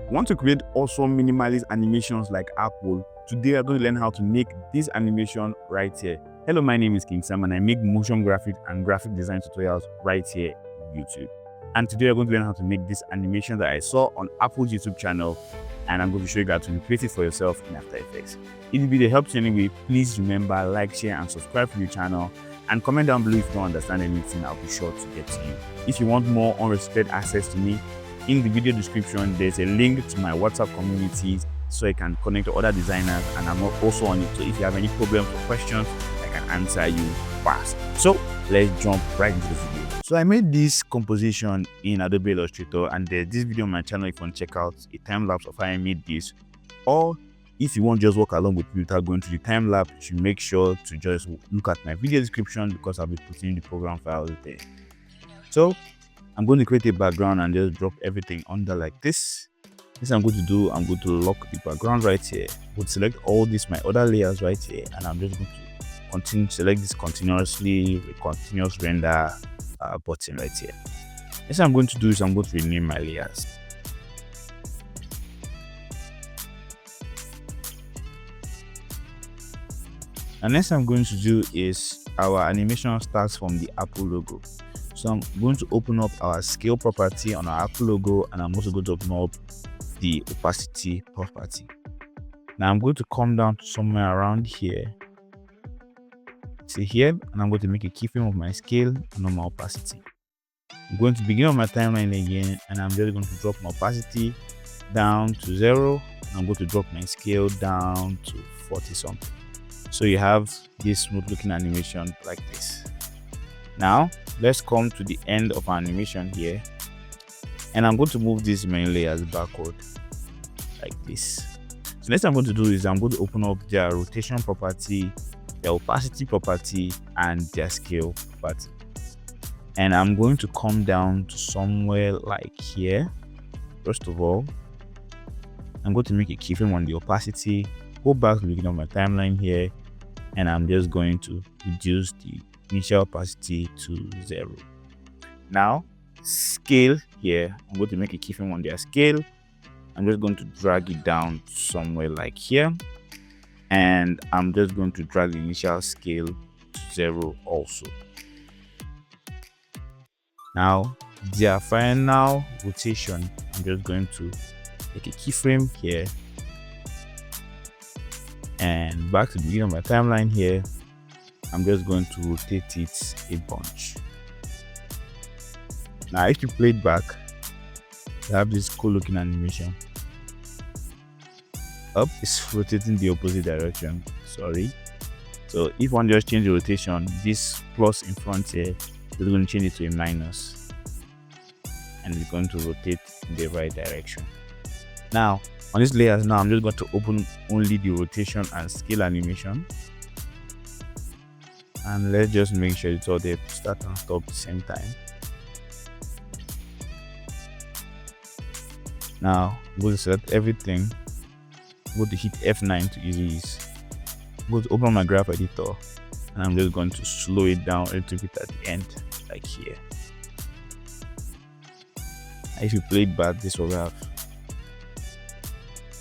Want to create awesome minimalist animations like Ep4? Today we're going to learn how to make this animation right here. Hello, my name is King Sam and I make motion graphic and graphic design tutorials right here on YouTube. And today we're going to learn how to make this animation that I saw on Ep4's YouTube channel, and I'm going to show you how to create it for yourself in After Effects. If the video helps you anyway, please remember like, share and subscribe to the channel, and comment down below if you don't understand anything. I'll be sure to get to you. If you want more unrestricted access to me, in the video description there's a link to my WhatsApp community so you can connect to other designers, and I'm also on it, so if you have any problems or questions I can answer you fast. So let's jump right into the video. So I made this composition in Adobe Illustrator, and there's this video on my channel if you want to check out a time lapse of how I made this. Or if you want to just walk along with me without going to the time lapse, you should make sure to just look at my video description because I'll be putting the program files there. So I'm going to create a background and just drop everything under like this. This I'm going to do, I'm going to lock the background right here. I'm going to select all these, my other layers right here, and I'm just going to continue to select this continuously, continuous render button right here. Next I'm going to do is I'm going to rename my layers. And next I'm going to do is our animation starts from the Ep4 logo. So I'm going to open up our scale property on our Ep4 logo, and I'm also going to open up the opacity property. Now I'm going to come down to somewhere around here. See here, and I'm going to make a keyframe of my scale and on my opacity. I'm going to begin on my timeline again, and I'm just going to drop my opacity down to 0. And I'm going to drop my scale down to 40 something. So you have this smooth looking animation like this. Now let's come to the end of our animation here, and I'm going to move these main layers backward like this. So next I'm going to do is I'm going to open up their rotation property, their opacity property, and their scale property, and I'm going to come down to somewhere like here. First of all, I'm going to make a keyframe on the opacity, go back to the beginning of my timeline here, and I'm just going to reduce the initial opacity to 0. Now scale here, I'm going to make a keyframe on their scale. I'm just going to drag it down somewhere like here, and I'm just going to drag the initial scale to 0 also. Now their final rotation, I'm just going to make a keyframe here, and back to the beginning of my timeline here, I'm just going to rotate it a bunch. Now if you play it back, you have this cool looking animation. Up is rotating the opposite direction, sorry. So if one just change the rotation, this plus in front here is going to change it to a minus, and it's going to rotate in the right direction. Now on these layers, now I'm just going to open only the rotation and scale animation, and let's just make sure it's all there, start and stop at the same time. Now I'm going to select everything, I'm going to hit F9 to ease. I'm going to open my graph editor, and I'm just going to slow it down a little bit at the end like here. If you play it back, this will have.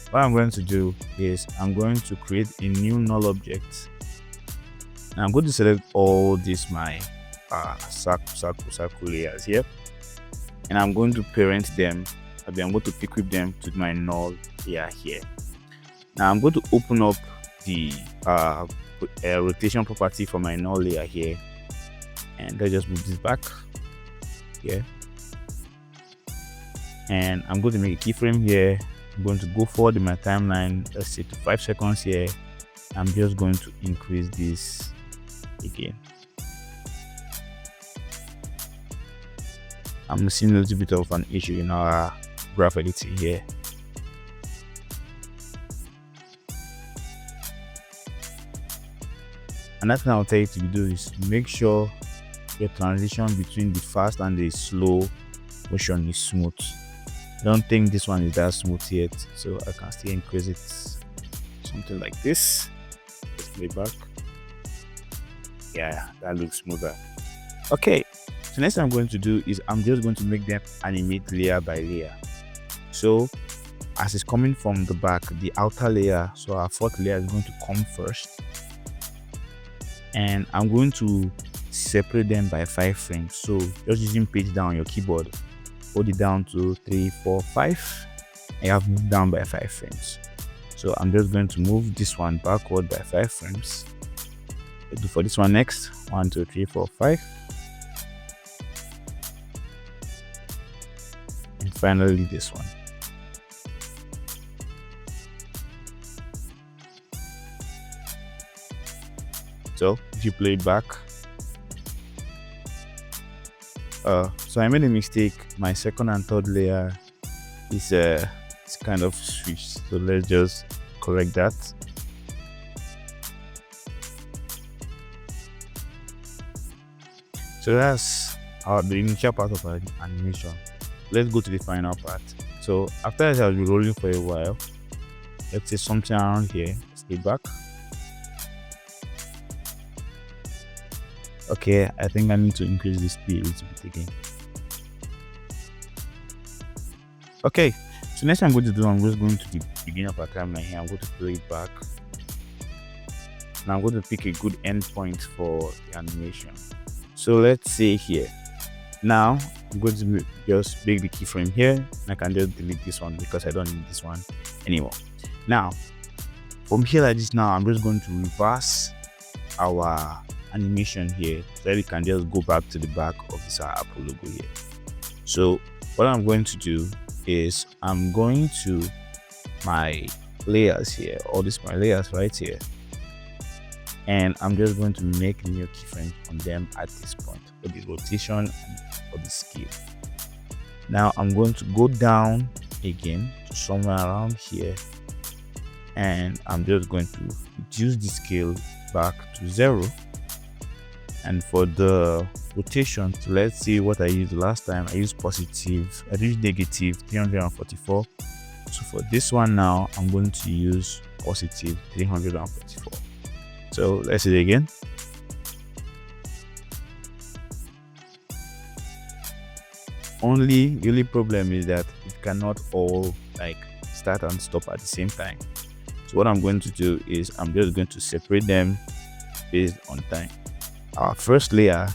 What I'm going to do is I'm going to create a new null object. Now I'm going to select all these my circle layers here, and I'm going to parent them. I'm going to equip them to my null layer here. Now I'm going to open up the rotation property for my null layer here, and let's just move this back here, and I'm going to make a keyframe here. I'm going to go forward in my timeline, let's say to 5 seconds here. I'm just going to increase this again. I'm seeing a little bit of an issue in our graph editing here. Another thing I'll tell you to do is make sure your transition between the fast and the slow motion is smooth. I don't think this one is that smooth yet, so I can still increase it something like this. Let's play back. Yeah, that looks smoother. Okay, so next I'm going to do is I'm just going to make them animate layer by layer. So as it's coming from the back, the outer layer, so our fourth layer is going to come first, and I'm going to separate them by 5 frames. So just using page down on your keyboard, hold it down to 3, 4, 5, and you have moved down by 5 frames. So I'm just going to move this one backward by 5 frames. Let's do for this one next. 1, 2, 3, 4, 5. And finally this one. So if you play it back, so I made a mistake. My second and third layer is it's kind of switched. So let's just correct that. So that's the initial part of our animation. Let's go to the final part. So after it has been rolling for a while, let's say something around here. Stay back. Okay, I think I need to increase the speed a little bit again. Okay, so next I'm going to do, I'm just going to the beginning of our timeline here. I'm going to play it back. Now I'm going to pick a good endpoint for the animation. So let's say here. Now I'm going to just make the keyframe here, and I can just delete this one because I don't need this one anymore. Now from here like this, now I'm just going to reverse our animation here so that we can just go back to the back of this Apple logo here. So what I'm going to do is I'm going to my layers here, all these my layers right here, and I'm just going to make new keyframes on them at this point for the rotation and for the scale. Now I'm going to go down again to somewhere around here, and I'm just going to reduce the scale back to 0. And for the rotation, so let's see what I used last time. I used negative 344. So for this one now, I'm going to use positive 344. So let's see it again. The only problem is that it cannot all like start and stop at the same time. So what I'm going to do is I'm just going to separate them based on time. Our first layer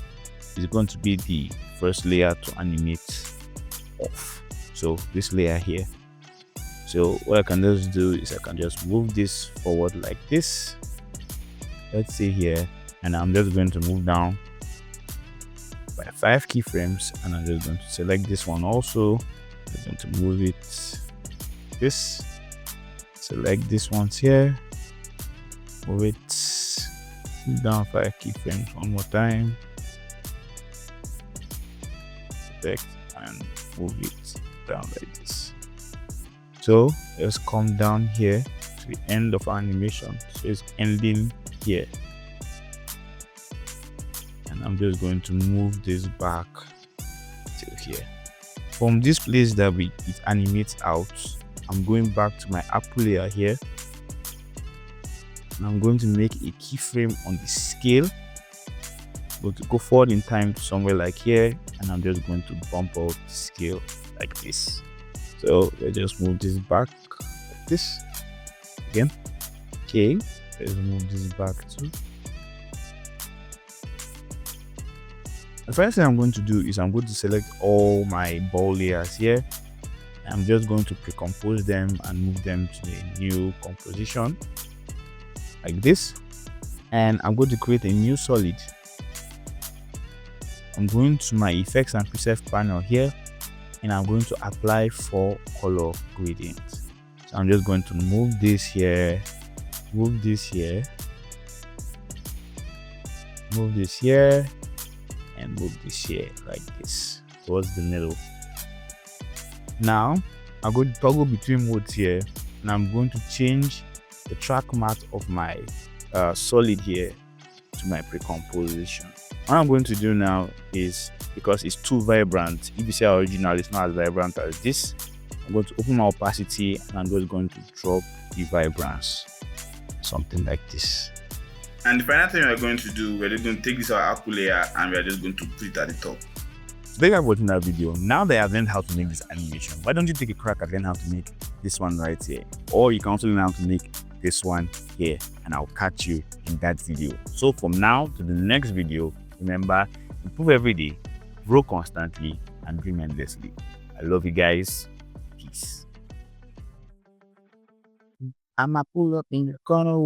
is going to be the first layer to animate off. So this layer here. So what I can just do is I can just move this forward like this. Let's see here, and I'm just going to move down by 5 keyframes, and I'm just going to select this one also. I'm going to move it this, select this one's here, move it down 5 keyframes one more time, select and move it down like this. So let's come down here to the end of our animation. So it's ending here, and I'm just going to move this back till here. From this place that it animates out, I'm going back to my Apple layer here, and I'm going to make a keyframe on the scale. I'm going to go forward in time to somewhere like here, and I'm just going to bump out the scale like this. So let's just move this back like this again. Okay, let's move this back too. The first thing I'm going to do is I'm going to select all my ball layers here. I'm just going to pre-compose them and move them to a new composition like this, and I'm going to create a new solid. I'm going to my effects and preset panel here, and I'm going to apply 4 color gradients. So I'm just going to move this here, move this here, move this here, and move this here like this towards the middle. Now I'm going to toggle between modes here, and I'm going to change the track matte of my solid here to my pre-composition. What I'm going to do now is, because it's too vibrant, if you see our original is not as vibrant as this, I'm going to open my opacity, and I'm just going to drop the vibrance, something like this. And the final thing we're going to do, we're just going to take this our Apple layer, and we're just going to put it at the top. Thank you for watching that video. Now that I've learned how to make this animation, why don't you take a crack at learning how to make this one right here, or you can also learn how to make this one here, and I'll catch you in that video. So from now to the next video, remember, improve every day, grow constantly, and dream endlessly. I love you guys. Peace. I'ma pull up in the corner.